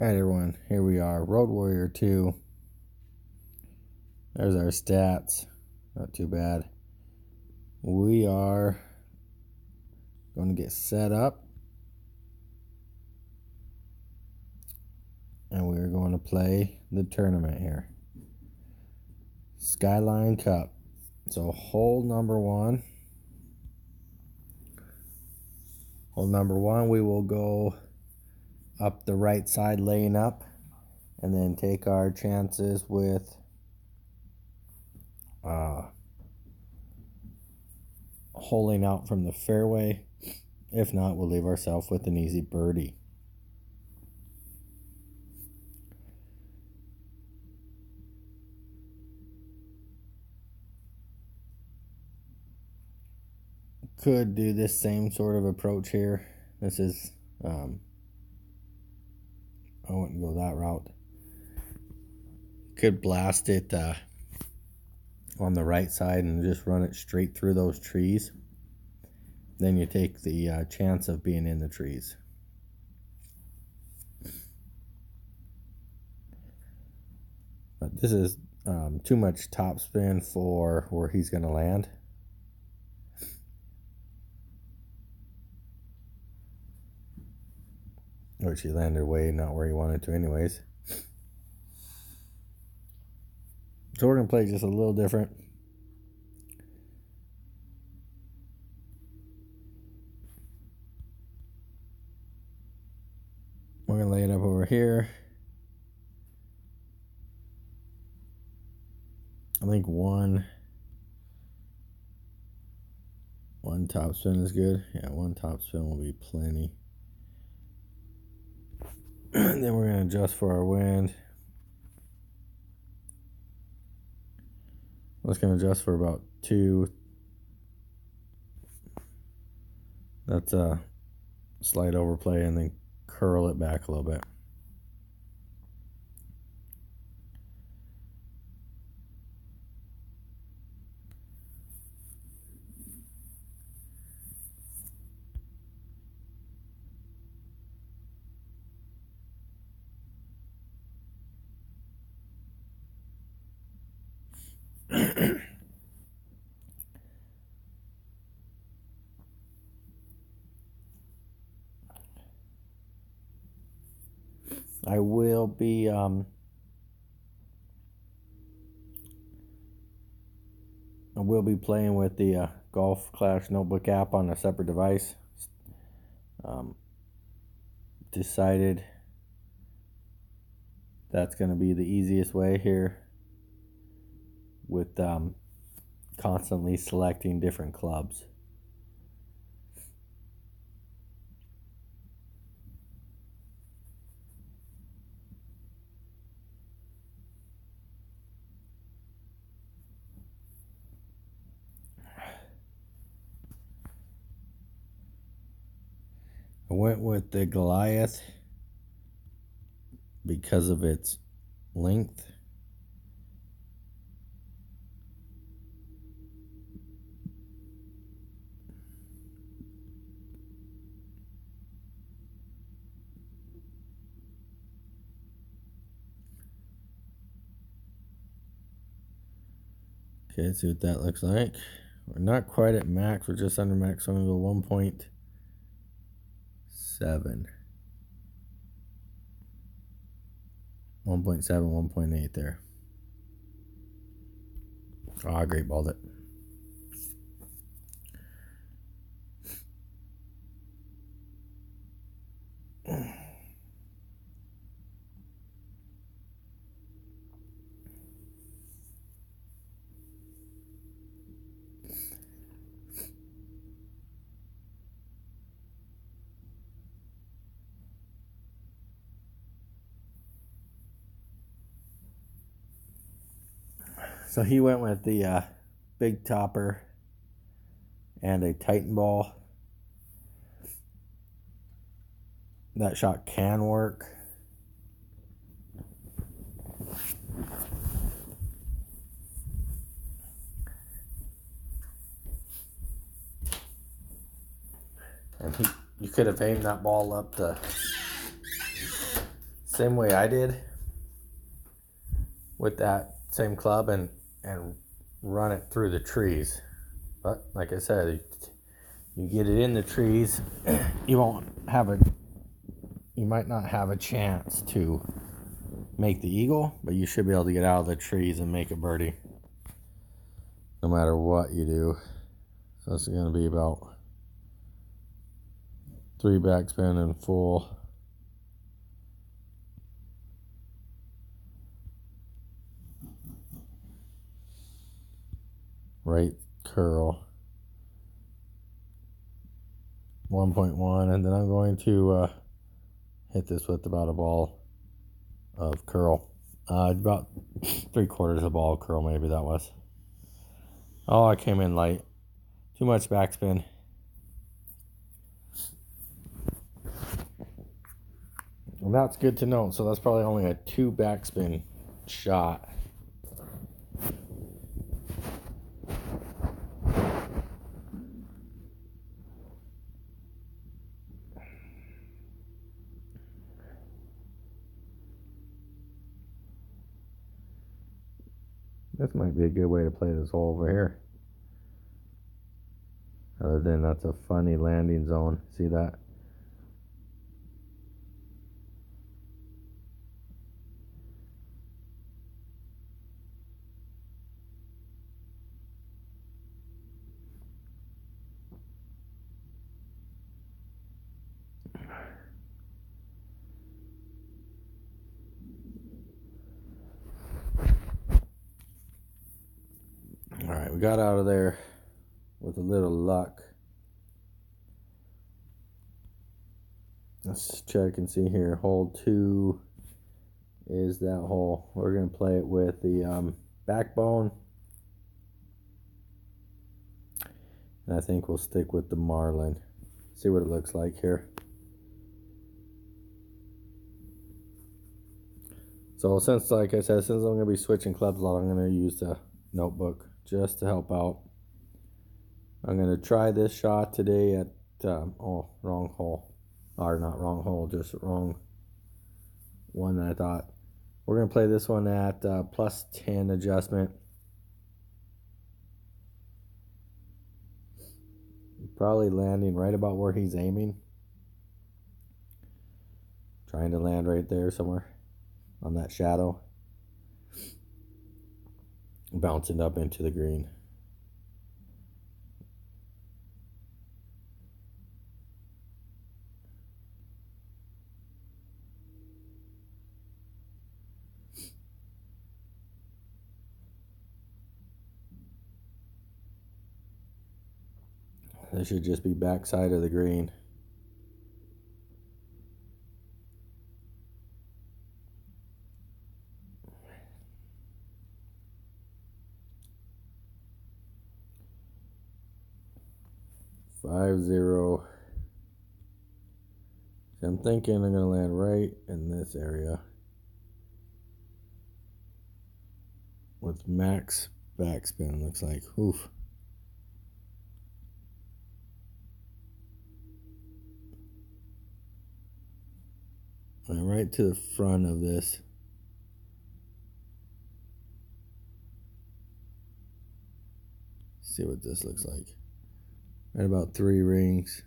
Alright everyone, here we are, RD.WARRIOR2. There's our stats, not too bad. We are going to get set up. And we are going to play the tournament here. Skyline Cup. So hole number one. Hole number one, we will go up the right side laying up and then take our chances with holing out from the fairway. If not, we'll leave ourselves with an easy birdie. Could do this same sort of approach here. This is I wouldn't go that route. Could blast it on the right side and just run it straight through those trees. Then you take the chance of being in the trees. But this is too much topspin for where he's going to land. Which he landed way not where he wanted to anyways. So we're going to play just a little different. We're going to lay it up over here. I think one topspin is good. Yeah, one topspin will be plenty. Then we're going to adjust for our wind. I'm just going to adjust for about 2. That's a slight overplay and then curl it back a little bit. I will be playing with the Golf Clash Notebook app on a separate device. Decided that's going to be the easiest way here with constantly selecting different clubs. I went with the Goliath because of its length. Okay, let's see what that looks like. We're not quite at max, we're just under max, so I'm going to go 1.7. 1.7, 1.8 there. Oh, I great balled it. So he went with the big topper and a Titan ball. That shot can work. And you could have aimed that ball up to same way I did with that same club and run it through the trees. But like I said, you get it in the trees, you might not have a chance to make the eagle, but you should be able to get out of the trees and make a birdie no matter what you do. So this is going to be about 3 backspin and full. Right curl. 1.1, and then I'm going to hit this with about a ball of curl. About 3/4 of a ball of curl, maybe that was. Oh, I came in light. Too much backspin. And that's good to know. So that's probably only a 2 backspin shot. This might be a good way to play this hole over here. Other than that's a funny landing zone. See that? Alright, we got out of there with a little luck. Let's check and see here. Hole 2 is that hole. We're going to play it with the backbone. And I think we'll stick with the marlin. See what it looks like here. So since, like I said, since I'm going to be switching clubs a lot, I'm going to use the notebook just to help out. I'm going to try this shot today at, oh, wrong hole. Or not wrong hole, just wrong one that I thought. We're going to play this one at plus 10 adjustment. Probably landing right about where he's aiming. Trying to land right there somewhere on that shadow. Bouncing up into the green. This should just be backside of the green. Five zero. I'm thinking I'm gonna land right in this area with max backspin. Looks like. Oof. And right to the front of this. See what this looks like. Right about 3 rings.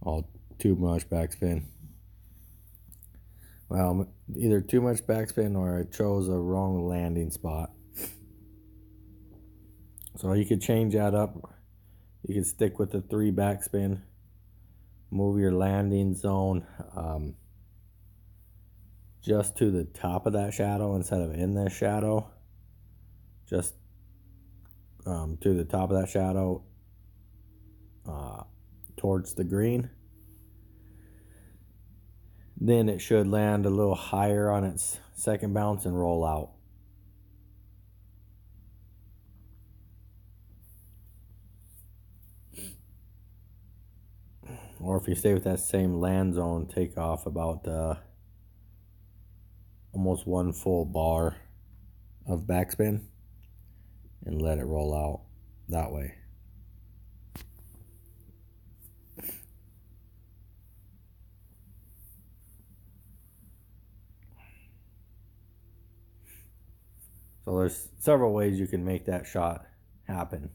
All too much backspin. Well, either too much backspin or I chose a wrong landing spot. So you could change that up. You could stick with the 3 backspin. Move your landing zone just to the top of that shadow instead of in this shadow. Just to the top of that shadow towards the green. Then it should land a little higher on its second bounce and roll out. Or if you stay with that same land zone, take off about almost 1 full bar of backspin and let it roll out that way. So there's several ways you can make that shot happen.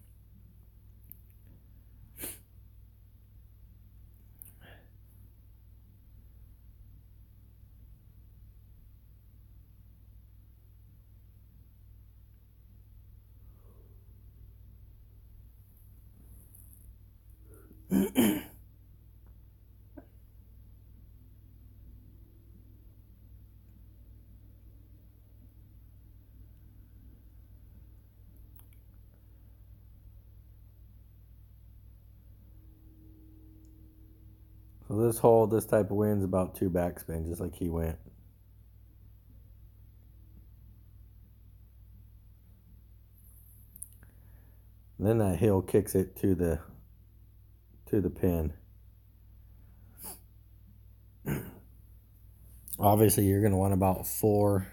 So this hole, this type of wind's about 2 backspin, just like he went. And then that hill kicks it to the pin. Obviously, you're going to want about 4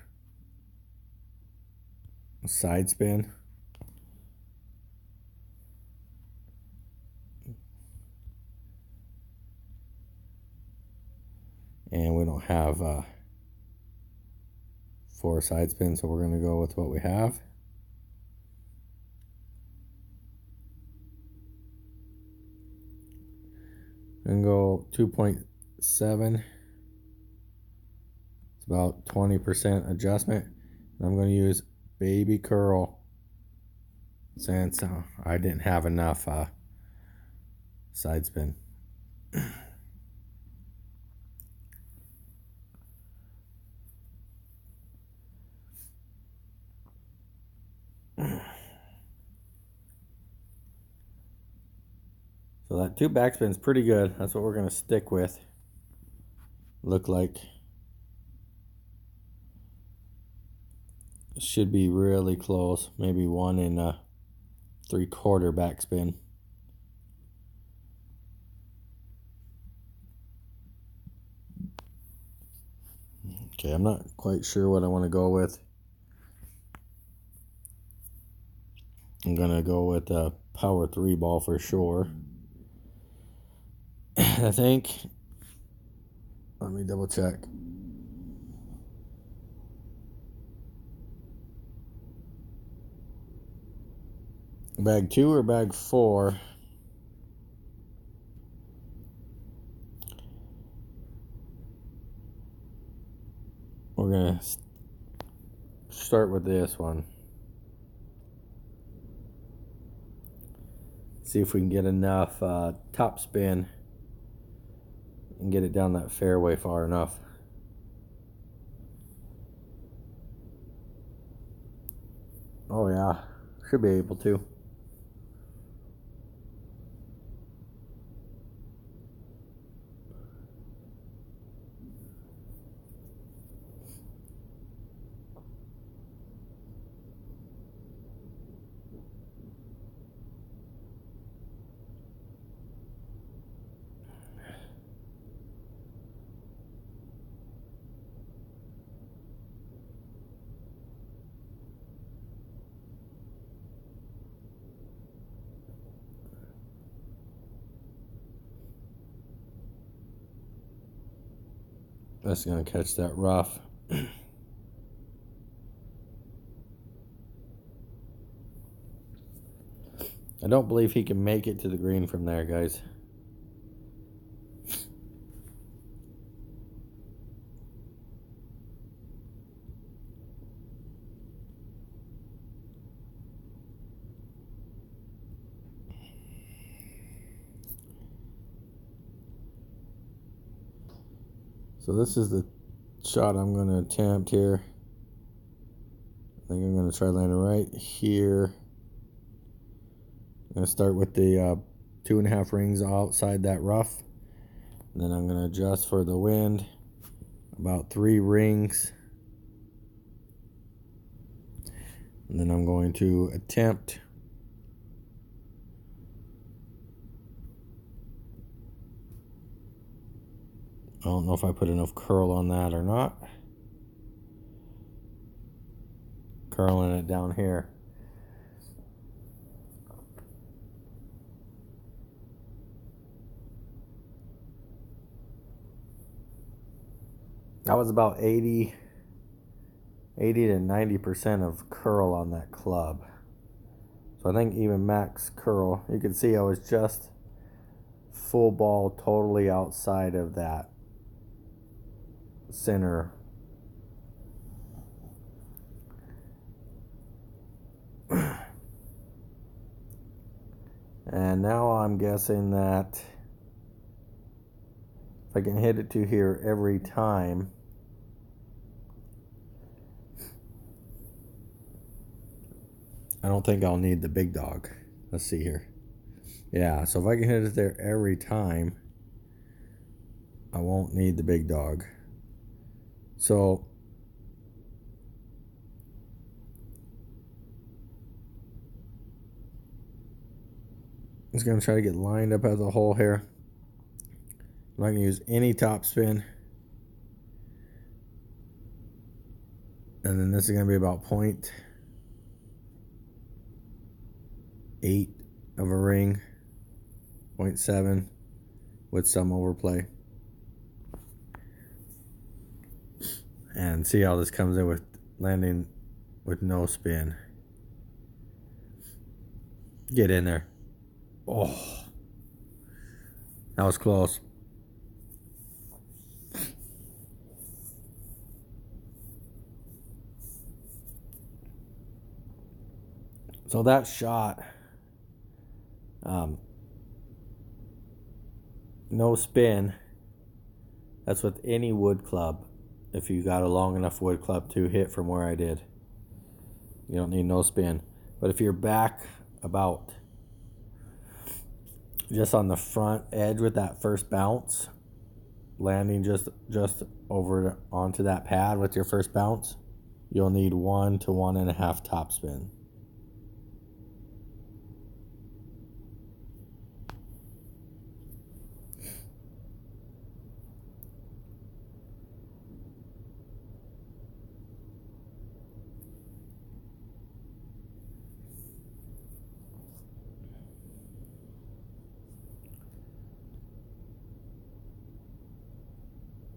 side spin. And we don't have 4 side spins, so we're going to go with what we have. And go 2.7. It's about 20% adjustment. And I'm going to use baby curl since I didn't have enough side spin. So that 2 backspin's pretty good. That's what we're going to stick with. Look like it should be really close. Maybe 1 3/4 backspin. Okay, I'm not quite sure what I want to go with. I'm going to go with a power 3 ball for sure. I think, let me double check. Bag 2 or bag 4? We're going to start with this one. See if we can get enough top spin and get it down that fairway far enough. Oh yeah, should be able to. That's gonna catch that rough. I don't believe he can make it to the green from there, guys. So this is the shot I'm going to attempt here. I think I'm going to try landing right here. I'm going to start with the 2.5 rings outside that rough. And then I'm going to adjust for the wind. About 3 rings. And then I'm going to attempt I don't know if I put enough curl on that or not. curling it down here. That was about 80 to 90% of curl on that club. So I think even max curl, you can see I was just full ball totally outside of that center. And now I'm guessing that if I can hit it to here every time, I don't think I'll need the big dog. Let's see here. Yeah, so if I can hit it there every time, I won't need the big dog. So I'm just going to try to get lined up as a hole here. I'm not going to use any top spin. And then this is going to be about 0.8 of a ring, 0.7 with some overplay. And see how this comes in with landing with no spin. Get in there. Oh, that was close. So that shot, no spin. That's with any wood club. If you got a long enough wood club to hit from where I did, you don't need no spin. But if you're back about just on the front edge with that first bounce, landing just over onto that pad with your first bounce, you'll need 1 to 1.5 top spin.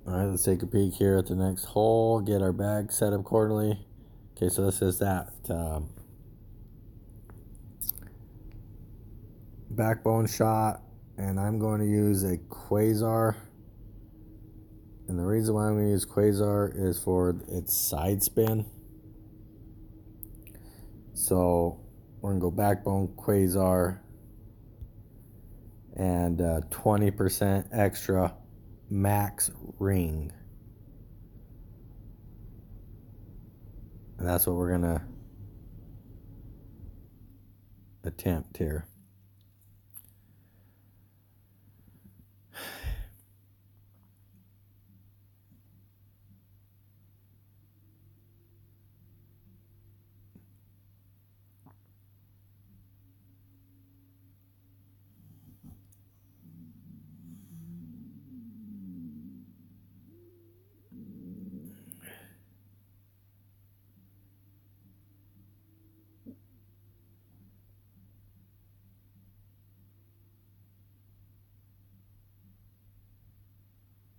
All right, let's take a peek here at the next hole, get our bag set up accordingly. Okay, so this is that backbone shot, and I'm going to use a quasar. And the reason why I'm going to use quasar is for its side spin. So we're going to go backbone, quasar, and 20% extra max ring. And that's what we're going to attempt here.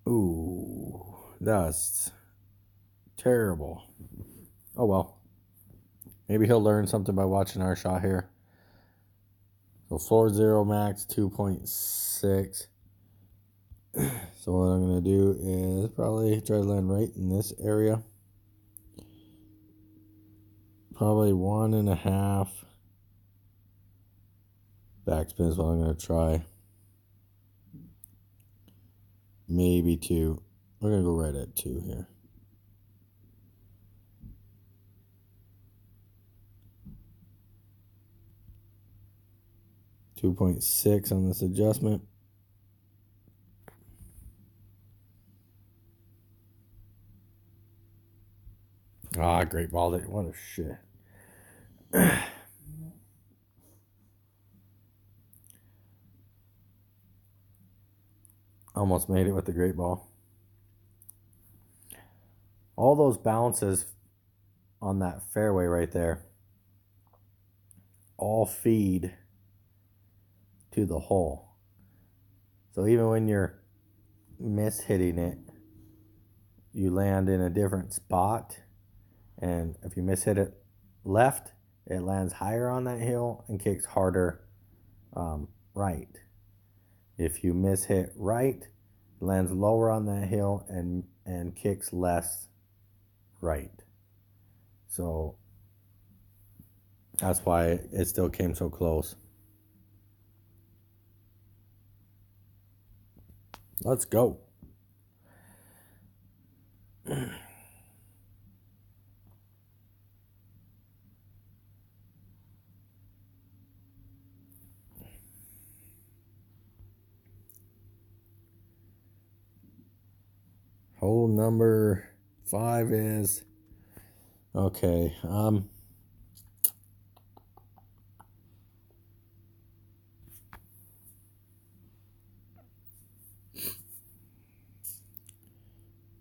Ooh, that's terrible. Oh well. Maybe he'll learn something by watching our shot here. So 4.0 max, 2.6. So what I'm going to do is probably try to land right in this area. Probably 1.5 backspin is what I'm going to try. Maybe 2. We're going to go right at 2 here. .6 on this adjustment. Ah, great ball. What a shit. Almost made it with the great ball. All those bounces on that fairway right there all feed to the hole. So even when you're mishitting it, you land in a different spot. And if you mishit it left, it lands higher on that hill and kicks harder right. If you mishit right, it lands lower on that hill and kicks less right. So that's why it still came so close. Let's go. Hole number 5 is okay.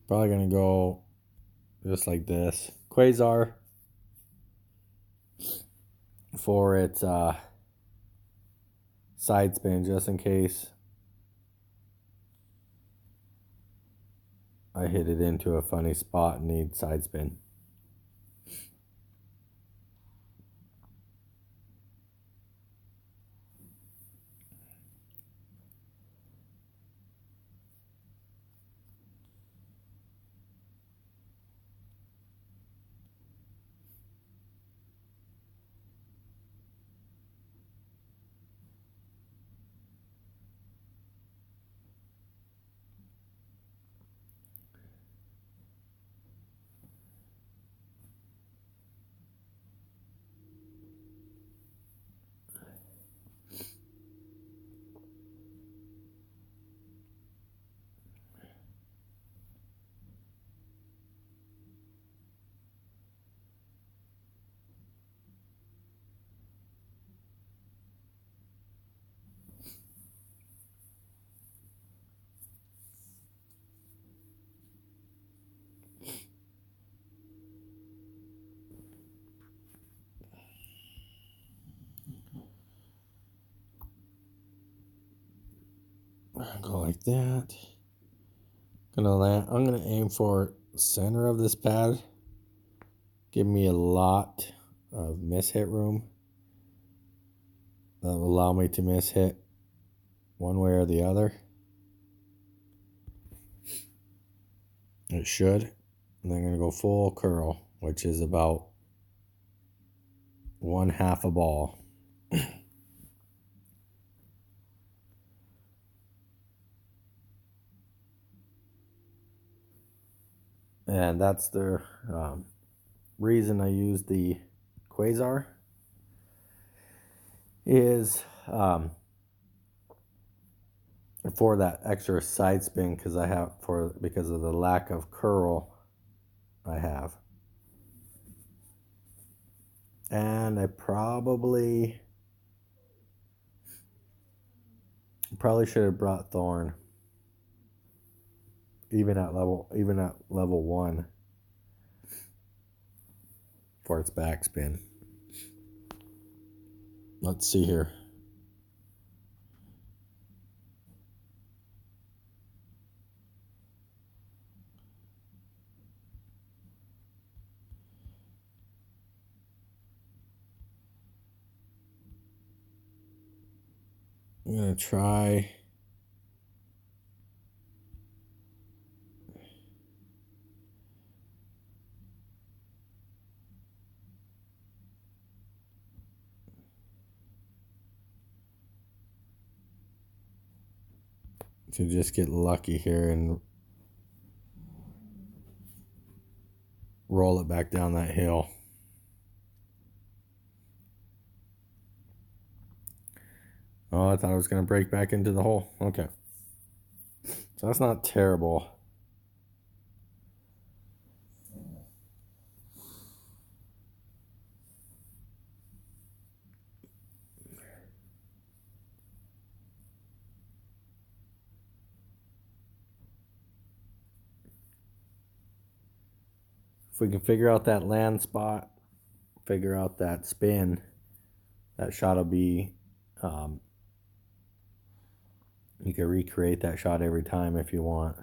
Probably gonna go just like this. Quasar for its side spin, just in case I hit it into a funny spot and need side spin. Go like that. I'm gonna aim for center of this pad. Give me a lot of mishit room. That will allow me to mishit one way or the other. It should. And then I'm gonna go full curl, which is about 1/2 a ball. And that's the reason I use the Quasar is for that extra side spin because of the lack of curl I have. And I probably should have brought Thorn even at level 1 for its backspin. Let's see here. I'm gonna try to just get lucky here and roll it back down that hill. Oh, I thought I was going to break back into the hole. Okay. So that's not terrible. we can figure out that land spot, figure out that spin, that shot will be, you can recreate that shot every time if you want.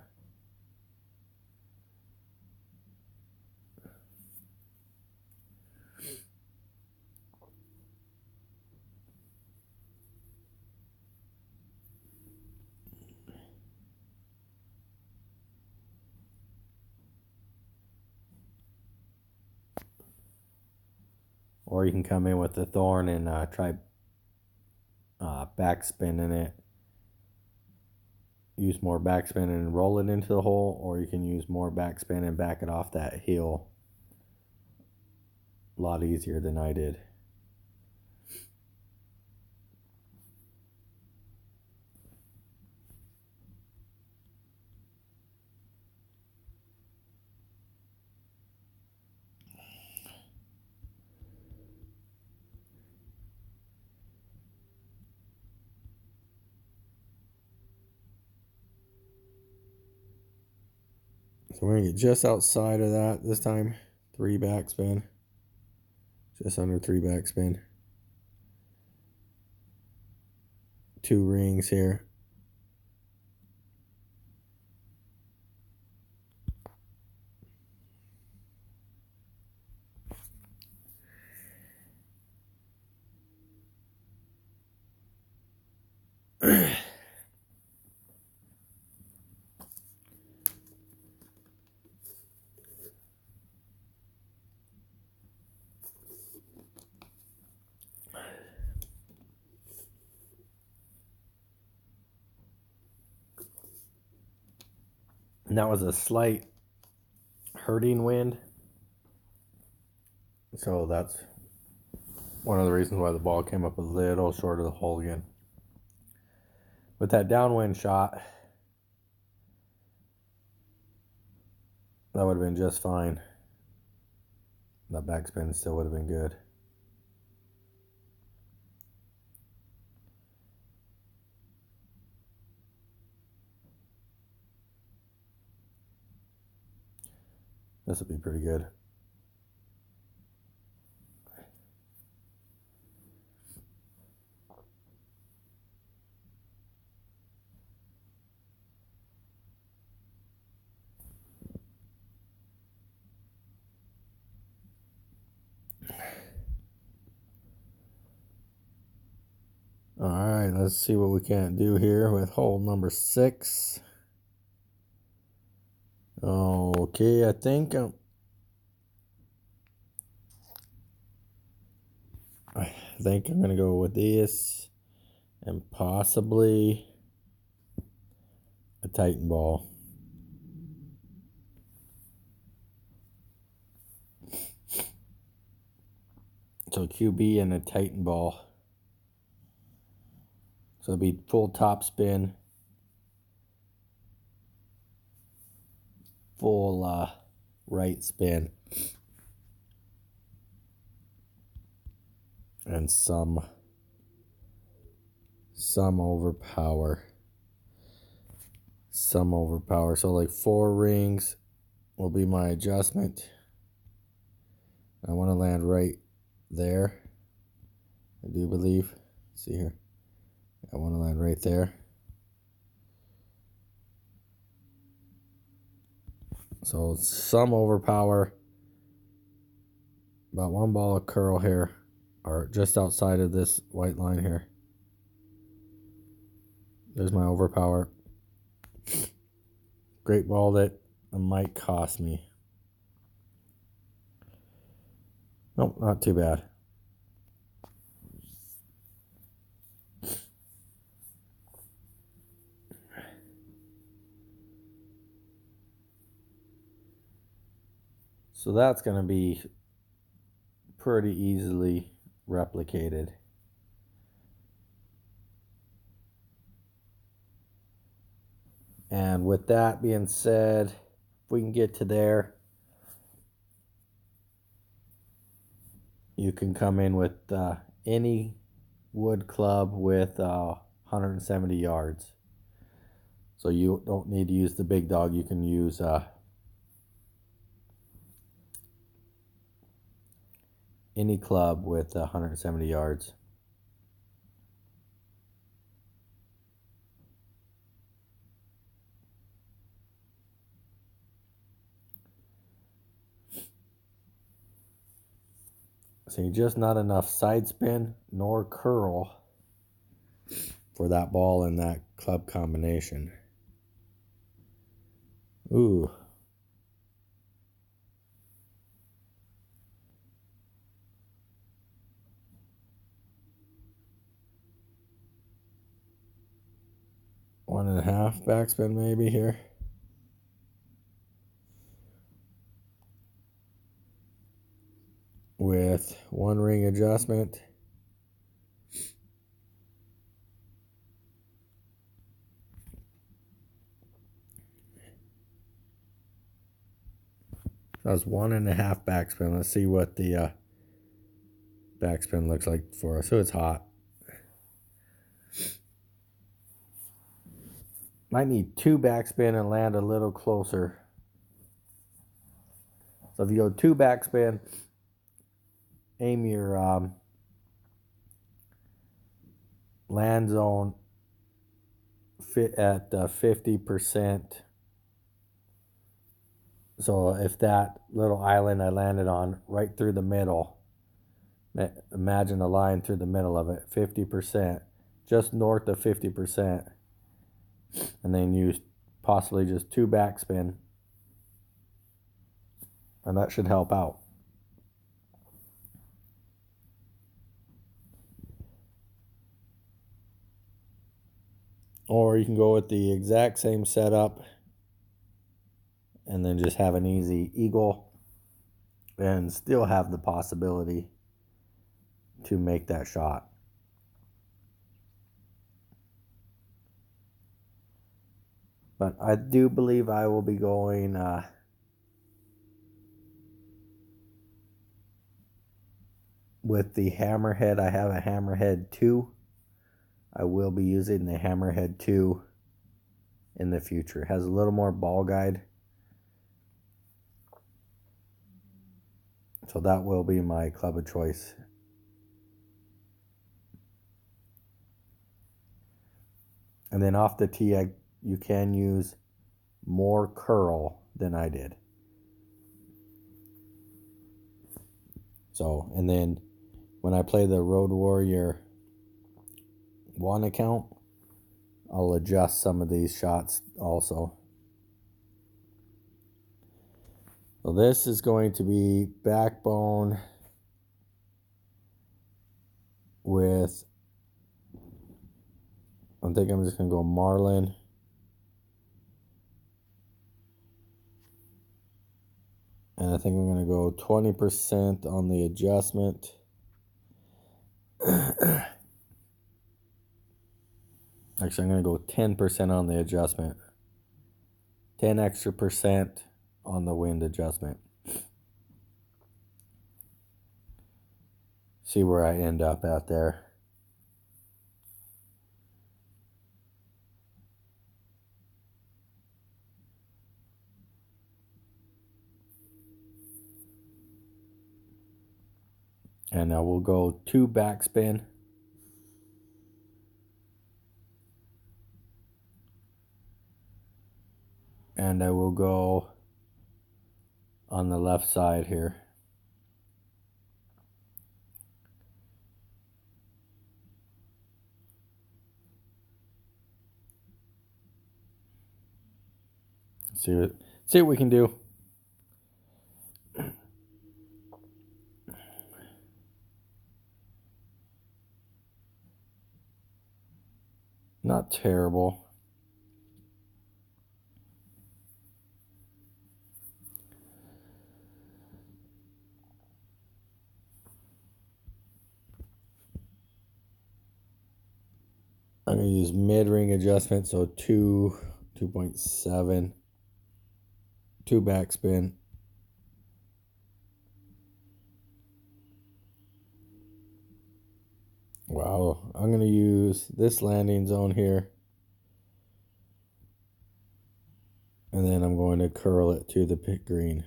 Or you can come in with the thorn and try backspinning it. Use more backspin and roll it into the hole, or you can use more backspin and back it off that hill. A lot easier than I did. So we're going to get just outside of that this time. 3 backspin. Just under 3 backspin. 2 rings here. And that was a slight hurting wind. So that's one of the reasons why the ball came up a little short of the hole again. With that downwind shot, that would have been just fine. That backspin still would have been good. This would be pretty good. All right, let's see what we can do here with hole number 6. Okay, I think I'm gonna go with this and possibly a Titan ball. So QB and a Titan ball. So it'll be full top spin, full right spin, and some overpower. Some overpower. So like 4 rings will be my adjustment. I want to land right there. I do believe. Let's see here. I want to land right there. So some overpower. About 1 ball of curl here, or just outside of this white line here. There's my overpower. Great ball that might cost me. Nope, not too bad. So that's going to be pretty easily replicated. And with that being said, if we can get to there, you can come in with any wood club with 170 yards. So you don't need to use the big dog. You can use any club with 170 yards. See, just not enough side spin nor curl for that ball and that club combination. Ooh. One and a half backspin maybe here. With one ring adjustment. That was 1.5 backspin. Let's see what the backspin looks like for us. So it's hot. Might need 2 backspin and land a little closer. So if you go 2 backspin, aim your land zone fit at 50%. So if that little island I landed on right through the middle, imagine a line through the middle of it, 50%, just north of 50%, and then use possibly just 2 backspin, and that should help out. Or you can go with the exact same setup and then just have an easy eagle and still have the possibility to make that shot. But I do believe I will be going with the hammerhead. I have a hammerhead 2. I will be using the hammerhead 2 in the future. It has a little more ball guide. So that will be my club of choice. And then off the tee, you can use more curl than I did. So, and then when I play the Road Warrior 1 account, I'll adjust some of these shots also. So this is going to be backbone with, I think I'm just going to go Marlin. And I think I'm going to go 20% on the adjustment. Actually, I'm going to go 10% on the adjustment. 10 extra percent on the wind adjustment. See where I end up at there. And I will go 2 backspin. And I will go on the left side here. See what we can do. Not terrible. I'm going to use mid-ring adjustment, so 2.7, 2 backspin. Wow, I'm going to use this landing zone here. And then I'm going to curl it to the pit green,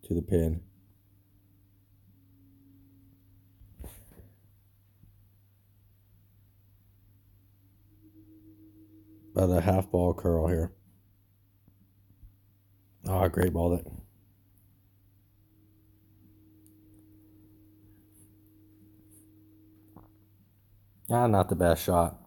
to the pin. about a half ball curl here. Oh, I great balled it. Ah, not the best shot.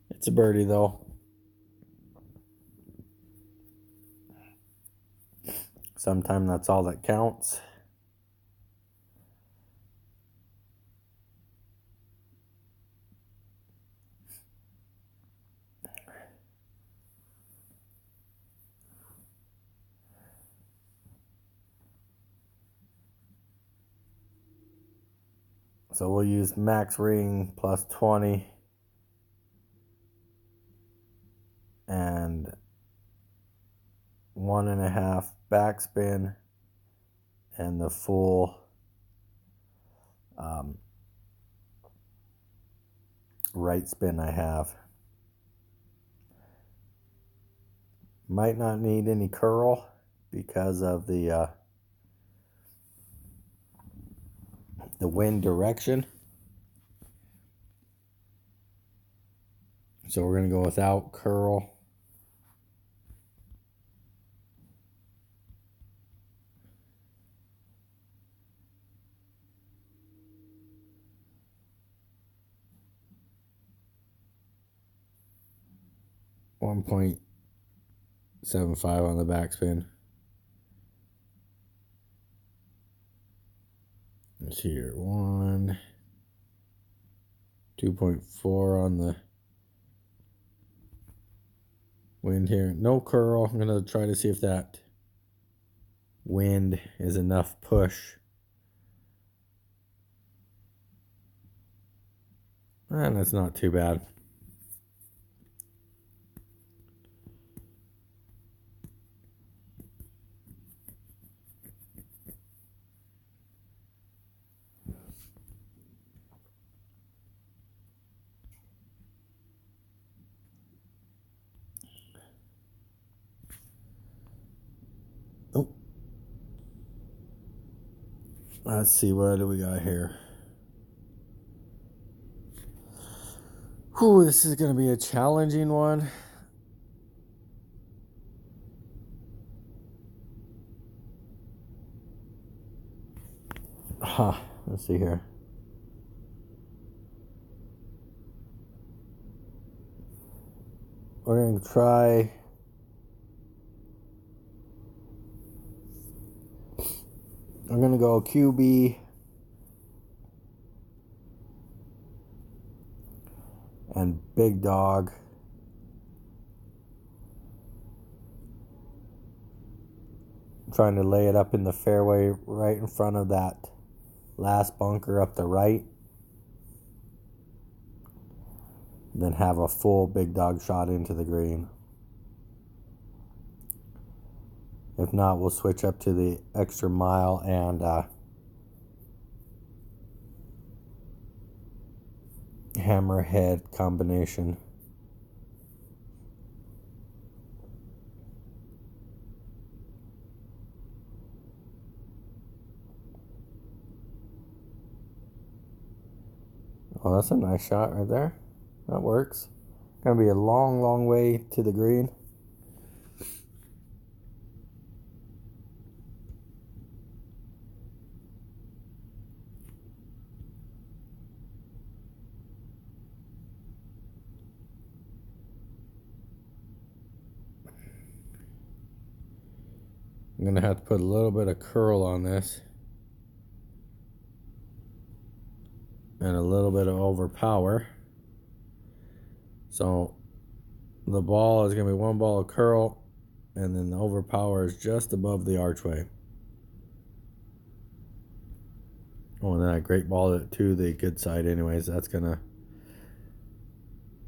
It's a birdie though. Sometimes that's all that counts. So we'll use max ring plus 20 and 1.5 backspin and the full right spin I have. Might not need any curl because of the wind direction. So we're going to go without curl. .75 on the backspin. It's here. 2.4 on the wind here. No curl. I'm going to try to see if that wind is enough push. And that's not too bad. Oh. Let's see, what do we got here? Whew, this is going to be a challenging one. Let's see here. We're going to try I'm going to go QB and big dog. I'm trying to lay it up in the fairway right in front of that last bunker up the right. Then have a full big dog shot into the green. If not, we'll switch up to the extra mile and hammerhead combination. Oh, that's a nice shot right there. That works. Gonna be a long, long way to the green. I'm gonna have to put a little bit of curl on this and a little bit of overpower. So the ball is gonna be one ball of curl, and then the overpower is just above the archway. Oh, and then I great balled it to the good side anyways. That's gonna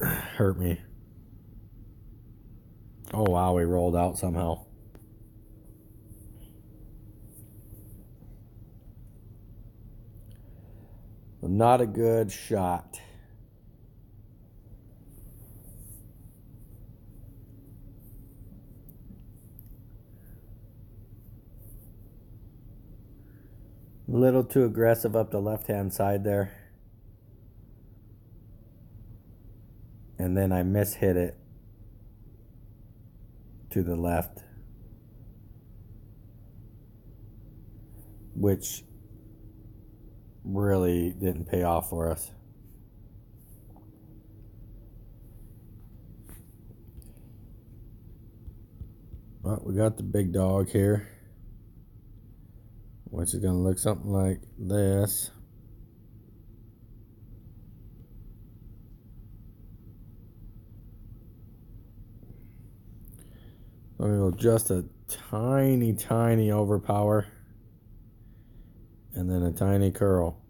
hurt me. Oh wow, we rolled out somehow. Not a good shot. A little too aggressive up the left-hand side there. And then I mishit it to the left, which really didn't pay off for us. Well, we got the big dog here, which is going to look something like this. I'm going to go just a tiny overpower, and then a tiny curl.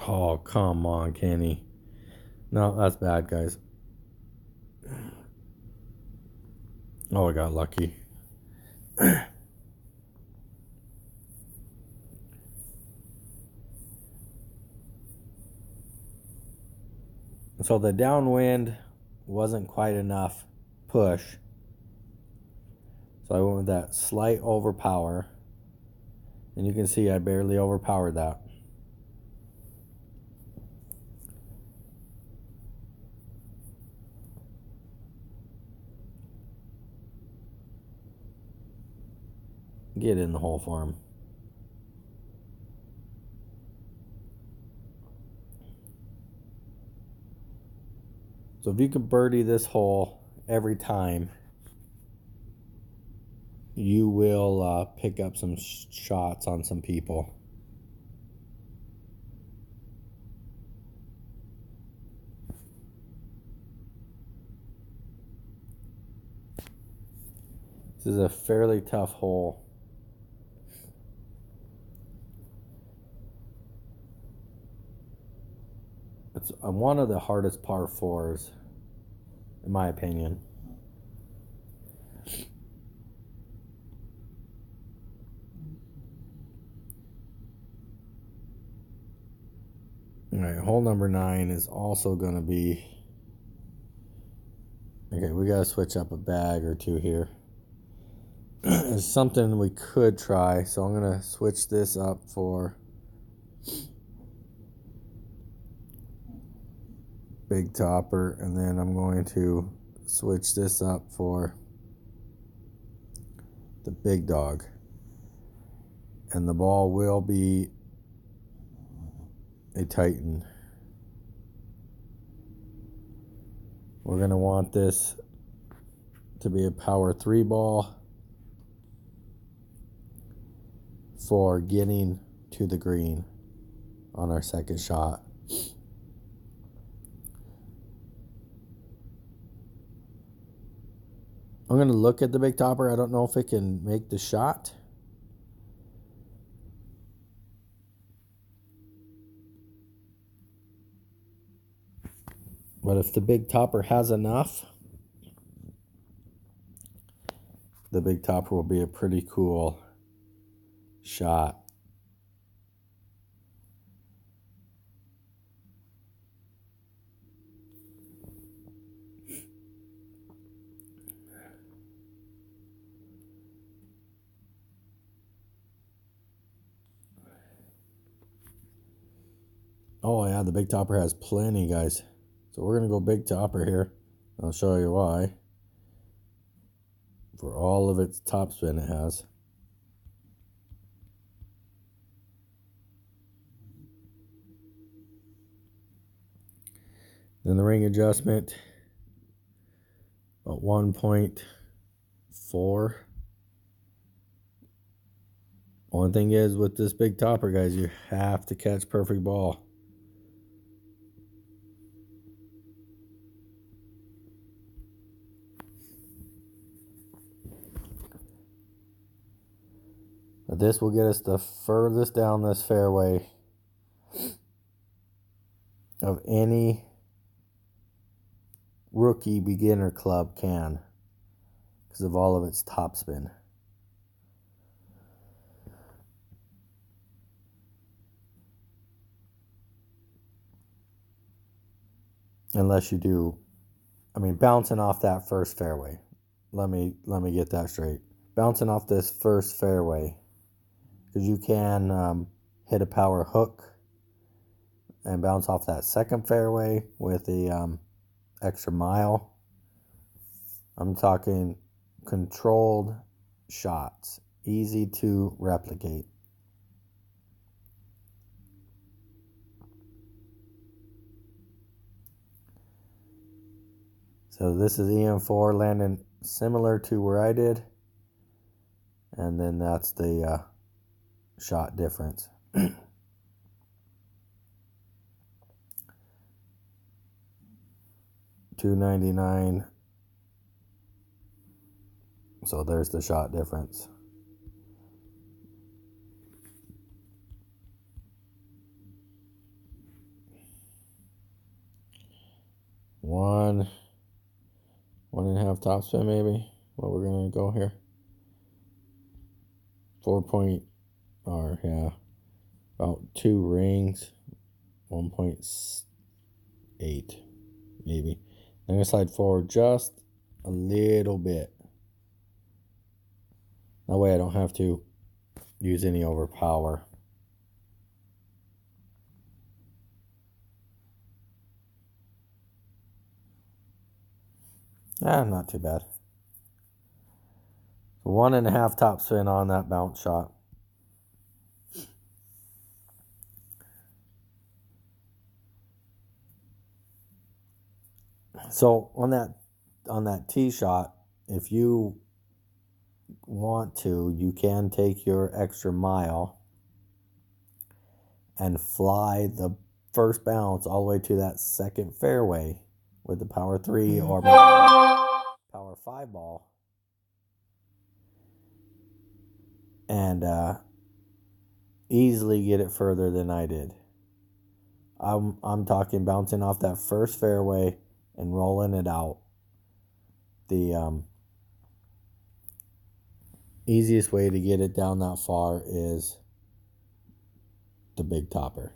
Oh, come on, Kenny. No, that's bad, guys. Oh, I got lucky. So the downwind wasn't quite enough push. So I went with that slight overpower. And you can see I barely overpowered that. Get in the hole for him. So if you can birdie this hole every time, you will pick up some shots on some people. This is a fairly tough hole. It's one of the hardest par 4s, in my opinion. All right, hole number 9 is also going to be... Okay, we got to switch up a bag or two here. It's something we could try, so I'm going to switch this up for big topper, and then I'm going to switch this up for the big dog. And the ball will be a Titan. We're going to want this to be a power 3 ball for getting to the green on our second shot. I'm going to look at the big topper. I don't know if it can make the shot. But if the big topper has enough, the big topper will be a pretty cool shot. Oh yeah, the big topper has plenty, guys. So we're going to go big topper here. I'll show you why. For all of its topspin it has. Then the ring adjustment, about 1.4. One thing is with this big topper, guys, you have to catch perfect ball. This will get us the furthest down this fairway of any rookie beginner club can because of all of its topspin. Unless you do, bouncing off that first fairway. Let me get that straight. Bouncing off this first fairway, because you can hit a power hook and bounce off that second fairway with the extra mile. I'm talking controlled shots, easy to replicate. So this is EM4 landing similar to where I did. And then that's the shot difference. 299. So there's the shot difference. One and a half topspin maybe. What we're gonna go here. 4 or yeah, about 2 rings. 1.8 maybe. I'm gonna slide forward just a little bit. That way I don't have to use any overpower. Not too bad. 1.5 topspin on that bounce shot. So on that tee shot, if you want to, you can take your extra mile and fly the first bounce all the way to that second fairway with the power 3 or power 5 ball, and easily get it further than I did. I'm talking bouncing off that first fairway and rolling it out. The easiest way to get it down that far is the big topper.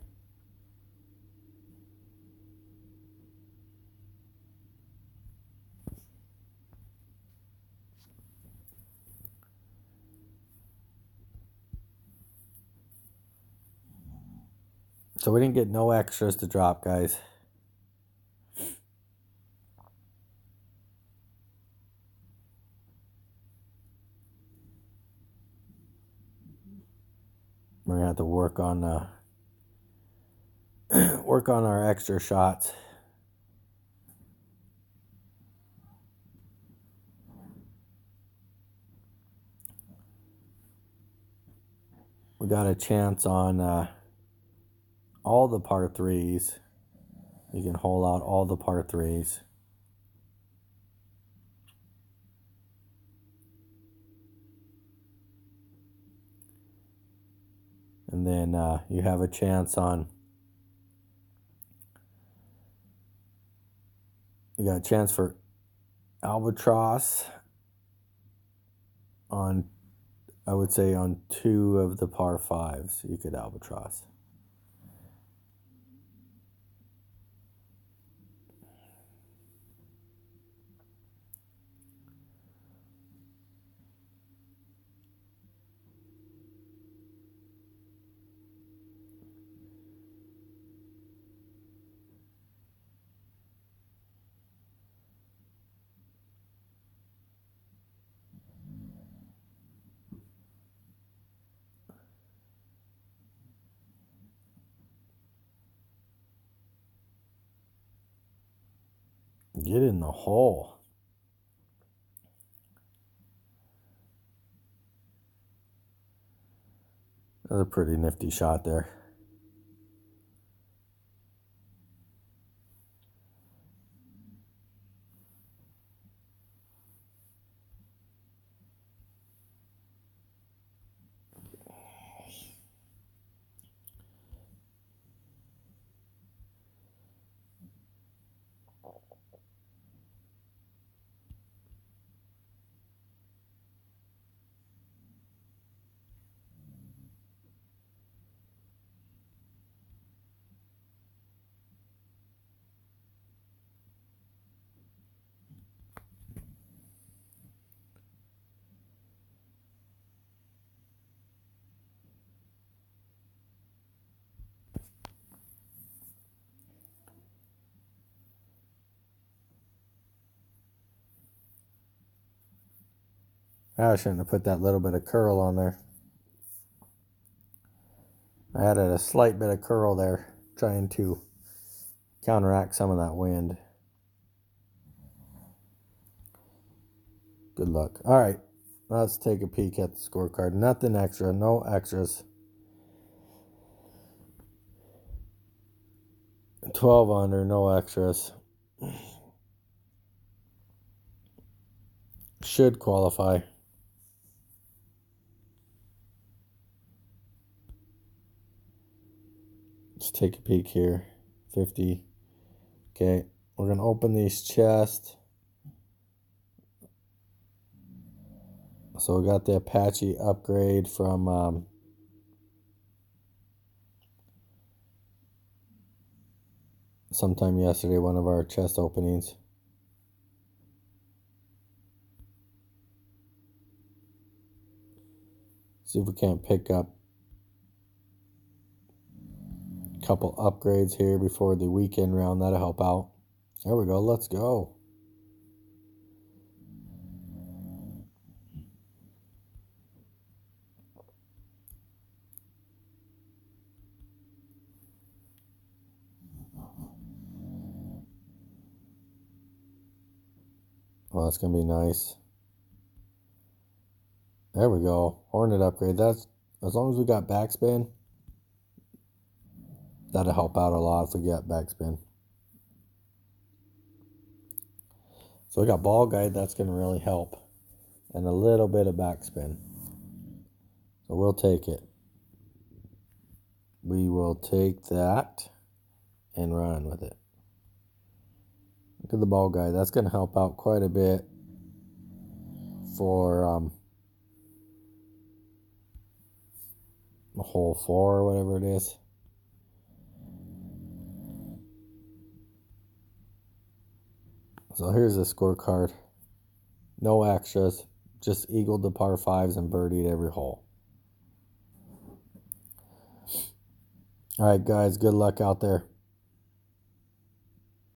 So we didn't get no extras to drop, guys. We're gonna have to work on our extra shots. We got a chance on all the par 3s. You can hole out all the par 3s. And then you have a chance on, you got a chance for albatross on, I would say on 2 of the par 5s, you could albatross. Get in the hole. That's a pretty nifty shot there. I shouldn't have put that little bit of curl on there. I added a slight bit of curl there, trying to counteract some of that wind. Good luck. All right, let's take a peek at the scorecard. Nothing extra, no extras. 12 under, no extras. Should qualify. Let's take a peek here. 50. Okay, we're going to open these chests. So we got the Apache upgrade from sometime yesterday, one of our chest openings. See if we can't pick up a couple upgrades here before the weekend round. That'll help out. There we go. Let's go. Well, that's going to be nice. There we go. Hornet upgrade. That's as long as we got backspin, that'll help out a lot if we get backspin. So we got ball guide. That's going to really help. And a little bit of backspin. So we'll take it. We will take that and run with it. Look at the ball guide. That's going to help out quite a bit for hole 4 or whatever it is. So here's the scorecard. No extras. Just eagled the par 5s and birdied every hole. All right, guys. Good luck out there.